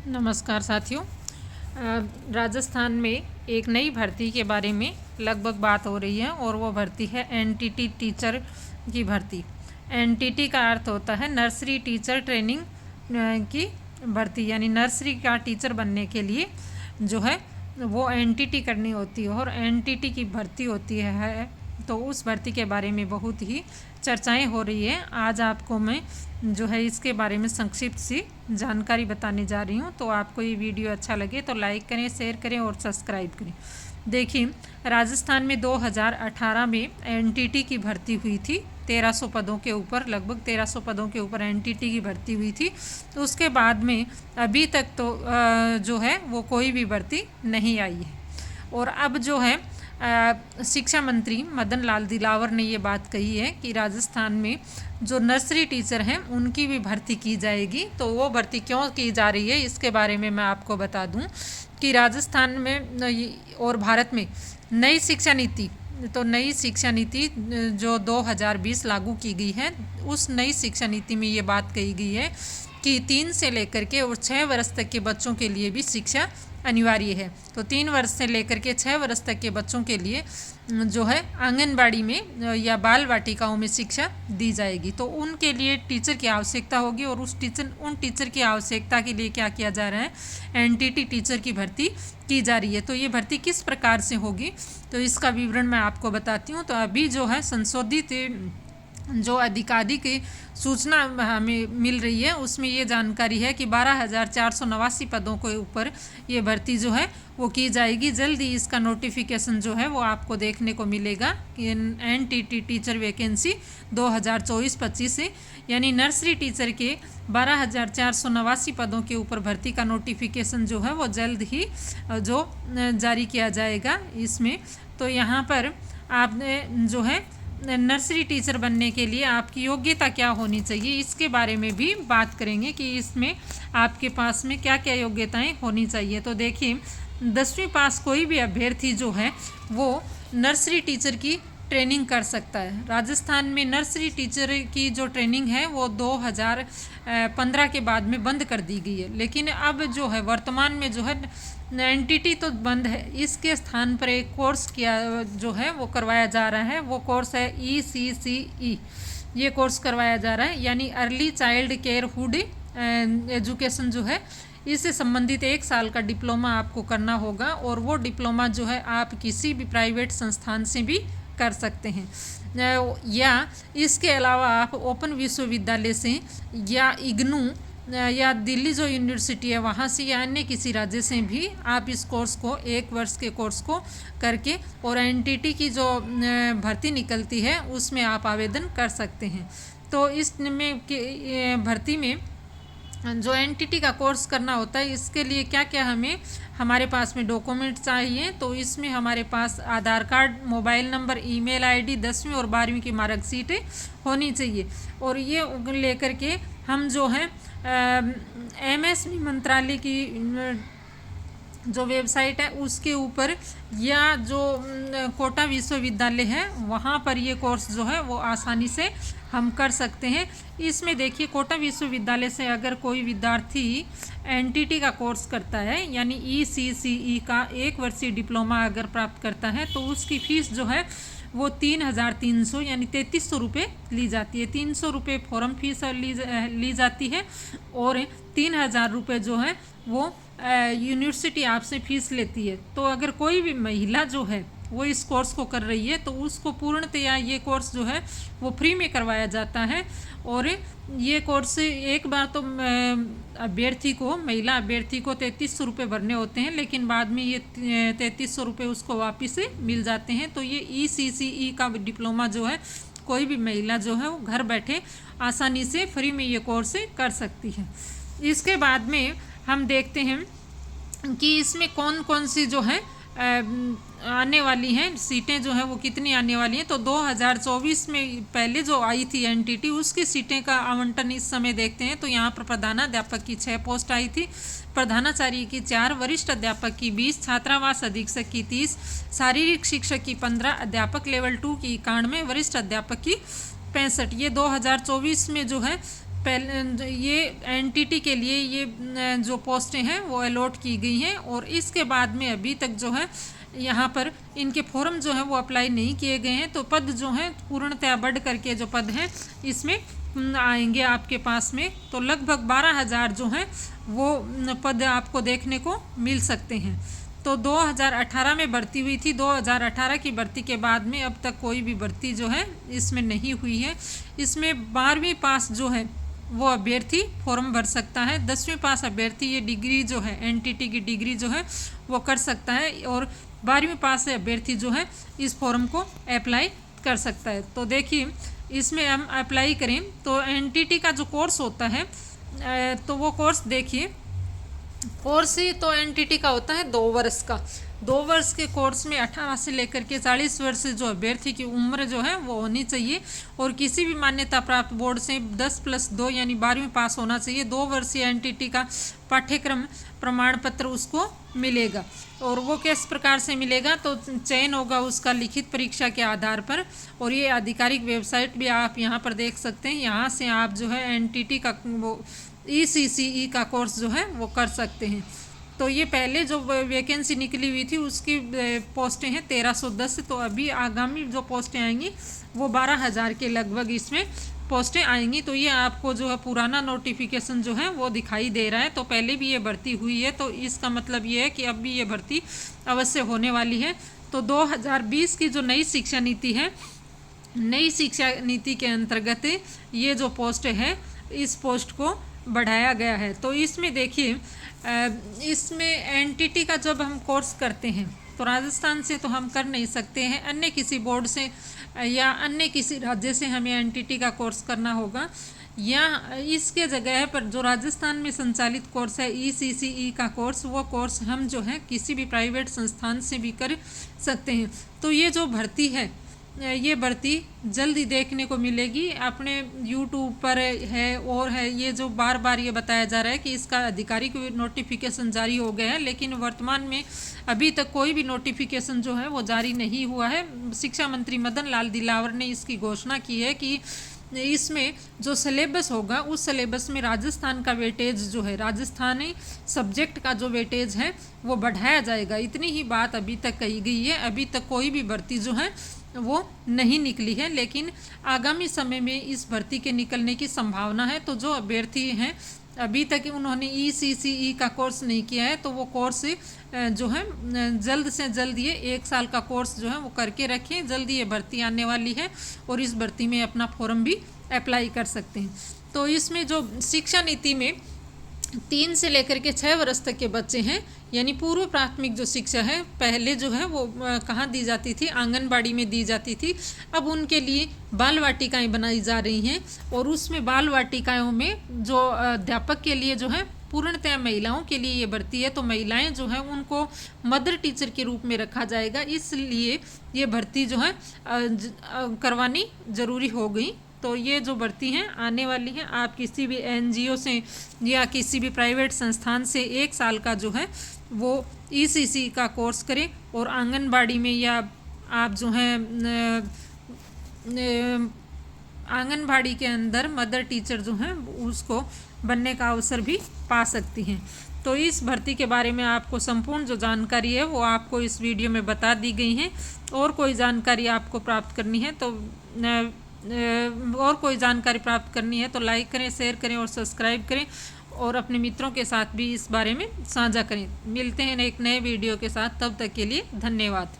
नमस्कार साथियों। राजस्थान में एक नई भर्ती के बारे में लगभग बात हो रही है और वो भर्ती है एनटीटी टीचर की भर्ती। एनटीटी का अर्थ होता है नर्सरी टीचर ट्रेनिंग की भर्ती, यानी नर्सरी का टीचर बनने के लिए जो है वो एनटीटी करनी होती है और एनटीटी की भर्ती होती है। तो उस भर्ती के बारे में बहुत ही चर्चाएं हो रही है। आज आपको मैं जो है इसके बारे में संक्षिप्त सी जानकारी बताने जा रही हूँ। तो आपको ये वीडियो अच्छा लगे तो लाइक करें, शेयर करें और सब्सक्राइब करें। देखिए, राजस्थान में 2018 में एनटीटी की भर्ती हुई थी। 1300 पदों के ऊपर, लगभग 1300 पदों के ऊपर एनटीटी की भर्ती हुई थी। तो उसके बाद में अभी तक तो जो है वो कोई भी भर्ती नहीं आई है। और अब जो है शिक्षा मंत्री मदन लाल दिलावर ने ये बात कही है कि राजस्थान में जो नर्सरी टीचर हैं उनकी भी भर्ती की जाएगी। तो वो भर्ती क्यों की जा रही है इसके बारे में मैं आपको बता दूं कि राजस्थान में और भारत में नई शिक्षा नीति जो 2020 लागू की गई है, उस नई शिक्षा नीति में ये बात कही गई है कि 3 से लेकर के और 6 वर्ष तक के बच्चों के लिए भी शिक्षा अनिवार्य है। तो 3 वर्ष से लेकर के 6 वर्ष तक के बच्चों के लिए जो है आंगनबाड़ी में या बाल वाटिकाओं में शिक्षा दी जाएगी। तो उनके लिए टीचर की आवश्यकता होगी और उन टीचर की आवश्यकता के लिए क्या किया जा रहा है, एनटीटी टीचर की भर्ती की जा रही है। तो ये भर्ती किस प्रकार से होगी तो इसका विवरण मैं आपको बताती हूँ। तो अभी जो है संशोधित जो आधिकारिक सूचना हमें मिल रही है उसमें ये जानकारी है कि 12,489 पदों के ऊपर ये भर्ती जो है वो की जाएगी। जल्द ही इसका नोटिफिकेशन जो है वो आपको देखने को मिलेगा कि एनटीटी टीचर वैकेंसी 2024-25 से, यानी नर्सरी टीचर के 12,489 पदों के ऊपर भर्ती का नोटिफिकेशन जो है वो जल्द ही जो जारी किया जाएगा इसमें। तो यहाँ पर आपने जो है नर्सरी टीचर बनने के लिए आपकी योग्यता क्या होनी चाहिए इसके बारे में भी बात करेंगे कि इसमें आपके पास में क्या क्या योग्यताएं होनी चाहिए। तो देखिए, 10वीं पास कोई भी अभ्यर्थी जो है वो नर्सरी टीचर की ट्रेनिंग कर सकता है। राजस्थान में नर्सरी टीचर की जो ट्रेनिंग है वो 2015 के बाद में बंद कर दी गई है, लेकिन अब जो है वर्तमान में जो है एनटीटी तो बंद है, इसके स्थान पर एक कोर्स किया जो है वो करवाया जा रहा है। वो कोर्स है ECCE, ये कोर्स करवाया जा रहा है, यानी अर्ली चाइल्ड केयरहुड एजुकेशन जो है इससे संबंधित 1 साल का डिप्लोमा आपको करना होगा और वो डिप्लोमा जो है आप किसी भी प्राइवेट संस्थान से भी कर सकते हैं, या इसके अलावा आप ओपन विश्वविद्यालय से या इग्नू या दिल्ली जो यूनिवर्सिटी है वहाँ से या अन्य किसी राज्य से भी आप इस कोर्स को 1 वर्ष के कोर्स को करके और एनटीटी की जो भर्ती निकलती है उसमें आप आवेदन कर सकते हैं। तो इसमें भर्ती में जो एनटीटी का कोर्स करना होता है इसके लिए क्या क्या हमारे पास में डॉक्यूमेंट चाहिए। तो इसमें हमारे पास Aadhaar card, mobile number, email ID, 10वीं और 12वीं की मार्कशीट होनी चाहिए। और ये लेकर के हम जो है एमएसवी मंत्रालय की जो वेबसाइट है उसके ऊपर या जो कोटा विश्वविद्यालय है वहाँ पर ये कोर्स जो है वो आसानी से हम कर सकते हैं। इसमें देखिए, कोटा विश्वविद्यालय से अगर कोई विद्यार्थी एनटीटी का कोर्स करता है यानी ECCE का 1 वर्षीय डिप्लोमा अगर प्राप्त करता है तो उसकी फ़ीस जो है वो 3,300 यानी 3,300 रुपये ली जाती है। 300 रुपये फॉर्म फीस ली जाती है और 3,000 रुपये जो है वो यूनिवर्सिटी आपसे फीस लेती है। तो अगर कोई भी महिला जो है वो इस कोर्स को कर रही है तो उसको पूर्णतया ये कोर्स जो है वो फ्री में करवाया जाता है। और ये कोर्स एक बार तो महिला अभ्यर्थी को 3,300 रुपये भरने होते हैं, लेकिन बाद में ये 3,300 रुपये उसको वापस से मिल जाते हैं। तो ये ECCE का डिप्लोमा जो है कोई भी महिला जो है वो घर बैठे आसानी से फ्री में ये कोर्स कर सकती है। इसके बाद में हम देखते हैं कि इसमें कौन कौन सी जो है आने वाली हैं सीटें जो हैं वो कितनी आने वाली हैं। तो 2024 में पहले जो आई थी एनटीटी उसकी सीटें का आवंटन इस समय देखते हैं। तो यहाँ पर प्रधानाध्यापक की 6 पोस्ट आई थी, प्रधानाचार्य की 4, वरिष्ठ अध्यापक की 20, छात्रावास अधीक्षक की 30, शारीरिक शिक्षक की 15, अध्यापक लेवल 2 की 91, वरिष्ठ अध्यापक की 65। ये 2024 में जो है पहले ये एनटीटी के लिए ये जो पोस्टें हैं वो अलॉट की गई हैं, और इसके बाद में अभी तक जो है यहाँ पर इनके फॉर्म जो है वो अप्लाई नहीं किए गए हैं। तो पद जो हैं पूर्णतया बढ़ करके जो पद हैं इसमें आएंगे आपके पास में। तो लगभग 12,000 जो हैं वो पद आपको देखने को मिल सकते हैं। तो 2018 में भर्ती हुई थी। 2018 की भर्ती के बाद में अब तक कोई भी भर्ती जो है इसमें नहीं हुई है। इसमें 12वीं पास जो है वो अभ्यर्थी फॉर्म भर सकता है। 10वीं पास अभ्यर्थी ये डिग्री जो है एनटीटी की डिग्री जो है वो कर सकता है, और 12वीं पास से अभ्यर्थी जो है इस फॉर्म को अप्लाई कर सकता है। तो देखिए इसमें हम अप्लाई करें तो एनटीटी का जो कोर्स होता है तो वो कोर्स देखिए, कोर्स ही तो एनटीटी का होता है 2 वर्ष का। 2 वर्ष के कोर्स में 18 से लेकर के 40 वर्ष जो अभ्यर्थी की उम्र जो है वो होनी चाहिए, और किसी भी मान्यता प्राप्त बोर्ड से 10+2 यानी 12वीं पास होना चाहिए। 2 वर्षीय एनटीटी का पाठ्यक्रम प्रमाण पत्र उसको मिलेगा, और वो किस प्रकार से मिलेगा तो चयन होगा उसका लिखित परीक्षा के आधार पर, और ये आधिकारिक वेबसाइट भी आप यहाँ पर देख सकते हैं। यहाँ से आप जो है एनटीटी का वो ECCE का कोर्स जो है वो कर सकते हैं। तो ये पहले जो वैकेंसी निकली हुई थी उसकी पोस्टें हैं 1310। तो अभी आगामी जो पोस्टें आएंगी वो 12,000 के लगभग इसमें पोस्टें आएंगी। तो ये आपको जो है पुराना नोटिफिकेशन जो है वो दिखाई दे रहा है। तो पहले भी ये भर्ती हुई है, तो इसका मतलब ये है कि अब भी ये भर्ती अवश्य होने वाली है। तो 2020 की जो नई शिक्षा नीति है, नई शिक्षा नीति के अंतर्गत ये जो पोस्ट है इस पोस्ट को बढ़ाया गया है। तो इसमें देखिए इसमें एनटीटी का जब हम कोर्स करते हैं तो राजस्थान से तो हम कर नहीं सकते हैं, अन्य किसी बोर्ड से या अन्य किसी राज्य से हमें एनटीटी का कोर्स करना होगा, या इसके जगह पर जो राजस्थान में संचालित कोर्स है ECCE का कोर्स, वो कोर्स हम जो है किसी भी प्राइवेट संस्थान से भी कर सकते हैं। तो ये जो भर्ती है ये भर्ती जल्दी देखने को मिलेगी, अपने YouTube पर है और है। ये जो बार बार ये बताया जा रहा है कि इसका आधिकारिक नोटिफिकेशन जारी हो गया है, लेकिन वर्तमान में अभी तक कोई भी नोटिफिकेशन जो है वो जारी नहीं हुआ है। शिक्षा मंत्री मदन लाल दिलावर ने इसकी घोषणा की है कि इसमें जो सिलेबस होगा उस सिलेबस में राजस्थान का वेटेज जो है, राजस्थानी सब्जेक्ट का जो वेटेज है वो बढ़ाया जाएगा। इतनी ही बात अभी तक कही गई है। अभी तक कोई भी भर्ती जो है वो नहीं निकली है, लेकिन आगामी समय में इस भर्ती के निकलने की संभावना है। तो जो अभ्यर्थी हैं अभी तक उन्होंने ECCE का कोर्स नहीं किया है, तो वो कोर्स जो है जल्द से जल्द ये 1 साल का कोर्स जो है वो करके रखें। जल्दी ये भर्ती आने वाली है और इस भर्ती में अपना फॉर्म भी अप्लाई कर सकते हैं। तो इसमें जो शिक्षा नीति में 3 से लेकर के 6 वर्ष तक के बच्चे हैं, यानी पूर्व प्राथमिक जो शिक्षा है पहले जो है वो कहाँ दी जाती थी, आंगनबाड़ी में दी जाती थी। अब उनके लिए बाल वाटिकाएँ बनाई जा रही हैं, और उसमें बाल वाटिकाओं में जो अध्यापक के लिए जो है पूर्णतः महिलाओं के लिए ये भर्ती है। तो महिलाएं जो हैं उनको मदर टीचर के रूप में रखा जाएगा, इसलिए ये भर्ती जो है करवानी ज़रूरी हो गई। तो ये जो भर्ती हैं आने वाली है। आप किसी भी NGO से या किसी भी प्राइवेट संस्थान से 1 साल का जो है वो ECC का कोर्स करें, और आंगनबाड़ी में या आप जो हैं आंगनबाड़ी के अंदर मदर टीचर जो हैं उसको बनने का अवसर भी पा सकती हैं। तो इस भर्ती के बारे में आपको संपूर्ण जो जानकारी है वो आपको इस वीडियो में बता दी गई है। और कोई जानकारी आपको प्राप्त करनी है तो लाइक करें, शेयर करें और सब्सक्राइब करें, और अपने मित्रों के साथ भी इस बारे में साझा करें। मिलते हैं एक नए वीडियो के साथ, तब तक के लिए धन्यवाद।